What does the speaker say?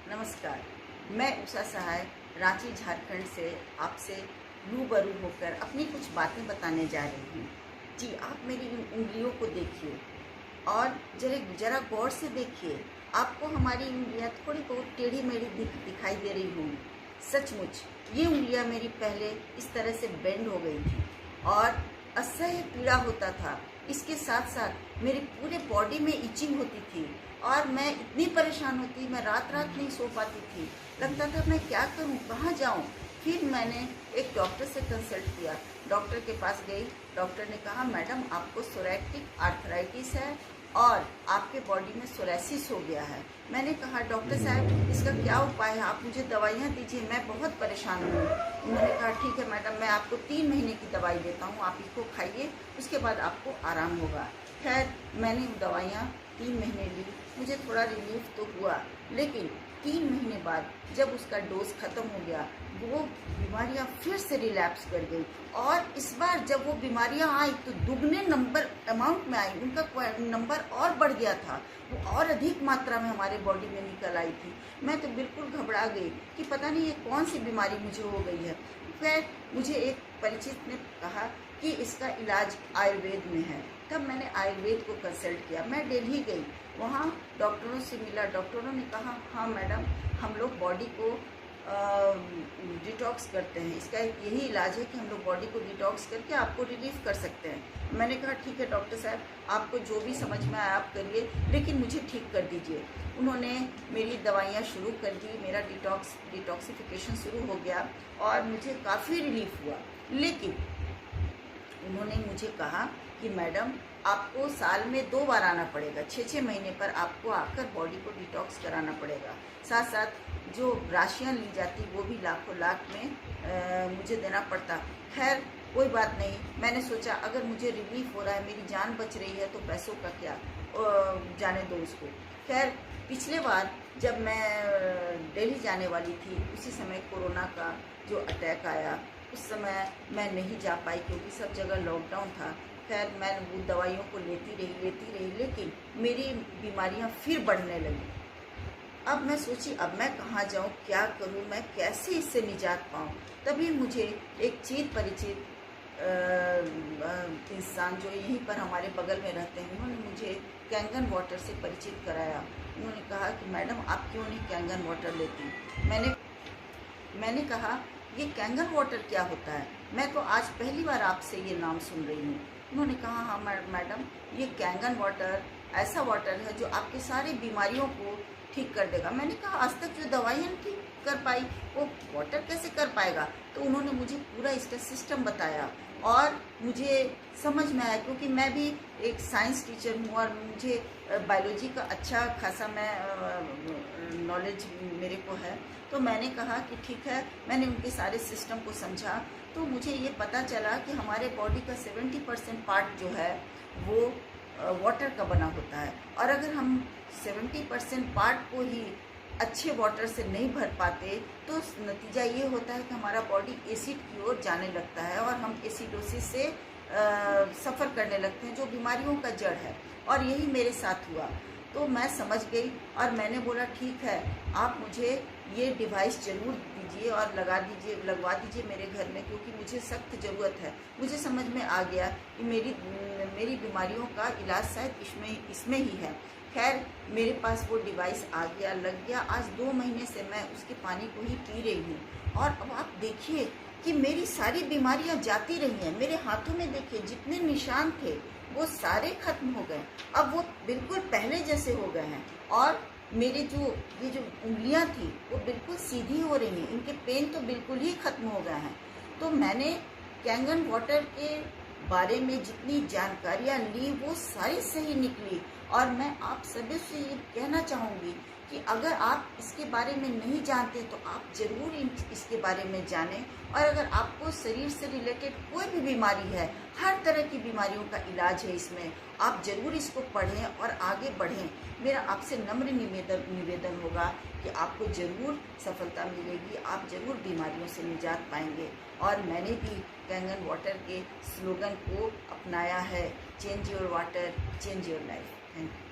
नमस्कार। मैं उषा सहाय रांची झारखंड से आपसे रूबरू होकर अपनी कुछ बातें बताने जा रही हूँ। जी, आप मेरी इन उंगलियों को देखिए और जरा गौर से देखिए। आपको हमारी उंगलियाँ थोड़ी बहुत टेढ़ी मेढ़ी दिखाई दे रही होंगी। सचमुच ये उंगलियाँ मेरी पहले इस तरह से बेंड हो गई थी और असह्य पीड़ा होता था। इसके साथ साथ मेरे पूरे बॉडी में इचिंग होती थी और मैं इतनी परेशान होती, मैं रात रात नहीं सो पाती थी। लगता था मैं क्या करूं, कहाँ जाऊं। फिर मैंने एक डॉक्टर से कंसल्ट किया। डॉक्टर के पास गई। डॉक्टर ने कहा मैडम आपको सोराइटिक आर्थराइटिस है और आपके बॉडी में सोरायसिस हो गया है। मैंने कहा डॉक्टर साहब इसका क्या उपाय है, आप मुझे दवाइयाँ दीजिए, मैं बहुत परेशान हूँ। उन्होंने कहा ठीक है मैडम, मैं आपको 3 महीने की दवाई देता हूँ, आप इसको खाइए, उसके बाद आपको आराम होगा। खैर मैंने दवाइयाँ 3 महीने ली, मुझे थोड़ा रिलीफ तो हुआ, लेकिन 3 महीने बाद जब उसका डोज ख़त्म हो गया वो बीमारियां फिर से रिलैप्स कर गई और इस बार जब वो बीमारियां आई तो दुगने नंबर अमाउंट में आई, उनका नंबर और बढ़ गया था, वो और अधिक मात्रा में हमारे बॉडी में निकल आई थी। मैं तो बिल्कुल घबरा गई कि पता नहीं ये कौन सी बीमारी मुझे हो गई है। फिर मुझे एक परिचित ने कहा कि इसका इलाज आयुर्वेद में है। तब मैंने आयुर्वेद को कंसल्ट किया। मैं दिल्ली गई, वहाँ डॉक्टरों से मिला। डॉक्टरों ने कहा हाँ मैडम, हम लोग बॉडी को डिटॉक्स करते हैं, इसका यही इलाज है कि हम लोग बॉडी को डिटॉक्स करके आपको रिलीफ कर सकते हैं। मैंने कहा ठीक है डॉक्टर साहब, आपको जो भी समझ में आया आप करिए, लेकिन मुझे ठीक कर दीजिए। उन्होंने मेरी दवाइयाँ शुरू कर दी, मेरा डिटॉक्सिफिकेशन शुरू हो गया और मुझे काफ़ी रिलीफ हुआ। लेकिन उन्होंने मुझे कहा कि मैडम आपको साल में 2 बार आना पड़ेगा, 6-6 महीने पर आपको आकर बॉडी को डिटॉक्स कराना पड़ेगा। साथ साथ जो राशियाँ ली जाती वो भी लाखों लाख में मुझे देना पड़ता। खैर कोई बात नहीं, मैंने सोचा अगर मुझे रिलीफ हो रहा है, मेरी जान बच रही है, तो पैसों का क्या, जाने दो उसको। खैर पिछले बार जब मैं दिल्ली जाने वाली थी उसी समय कोरोना का जो अटैक आया, उस समय मैं नहीं जा पाई क्योंकि सब जगह लॉकडाउन था। खैर मैं वो दवाइयों को लेती रही, लेकिन मेरी बीमारियां फिर बढ़ने लगी। अब मैं सोची अब मैं कहाँ जाऊँ, क्या करूँ, मैं कैसे इससे निजात पाऊँ। तभी मुझे एक चिर परिचित इंसान जो यहीं पर हमारे बगल में रहते हैं, उन्होंने मुझे कैंगन वाटर से परिचित कराया। उन्होंने कहा कि मैडम आप क्यों नहीं कैंगन वाटर लेती। मैंने कहा ये कैंगन वाटर क्या होता है, मैं तो आज पहली बार आपसे ये नाम सुन रही हूँ। उन्होंने कहा हाँ मैडम, ये कैंगन वाटर ऐसा वाटर है जो आपके सारी बीमारियों को ठीक कर देगा। मैंने कहा आज तक जो दवाइयाँ ठीक कर पाई वो वाटर कैसे कर पाएगा। तो उन्होंने मुझे पूरा इसका सिस्टम बताया और मुझे समझ में आया, क्योंकि मैं भी एक साइंस टीचर हूँ और मुझे बायोलॉजी का अच्छा खासा मैं नॉलेज मेरे को है। तो मैंने कहा कि ठीक है, मैंने उनके सारे सिस्टम को समझा तो मुझे ये पता चला कि हमारे बॉडी का 70% पार्ट जो है वो वाटर का बना होता है और अगर हम 70% पार्ट को ही अच्छे वाटर से नहीं भर पाते तो नतीजा ये होता है कि हमारा बॉडी एसिड की ओर जाने लगता है और हम एसिडोसिस से सफ़र करने लगते हैं, जो बीमारियों का जड़ है। और यही मेरे साथ हुआ। तो मैं समझ गई और मैंने बोला ठीक है, आप मुझे ये डिवाइस ज़रूर दीजिए और लगवा दीजिए मेरे घर में, क्योंकि मुझे सख्त ज़रूरत है। मुझे समझ में आ गया कि मेरी बीमारियों का इलाज शायद इसमें ही है। खैर मेरे पास वो डिवाइस आ गया, लग गया। आज 2 महीने से मैं उसके पानी को ही पी रही हूँ और अब आप देखिए कि मेरी सारी बीमारियाँ जाती रही हैं। मेरे हाथों में देखिए जितने निशान थे वो सारे खत्म हो गए, अब वो बिल्कुल पहले जैसे हो गए हैं और मेरे ये जो उंगलियां थी वो बिल्कुल सीधी हो रही हैं, इनके पेन तो बिल्कुल ही खत्म हो गए हैं। तो मैंने कैंगन वाटर के बारे में जितनी जानकारियां ली वो सारी सही निकली और मैं आप सभी से ये कहना चाहूँगी कि अगर आप इसके बारे में नहीं जानते तो आप ज़रूर इसके बारे में जानें। और अगर आपको शरीर से रिलेटेड कोई भी बीमारी है, हर तरह की बीमारियों का इलाज है इसमें, आप ज़रूर इसको पढ़ें और आगे बढ़ें। मेरा आपसे नम्र निवेदन होगा कि आपको ज़रूर सफलता मिलेगी, आप ज़रूर बीमारियों से निजात पाएंगे। और मैंने भी कैंगन वाटर के स्लोगन को अपनाया है, change your water, change your life. Thank you.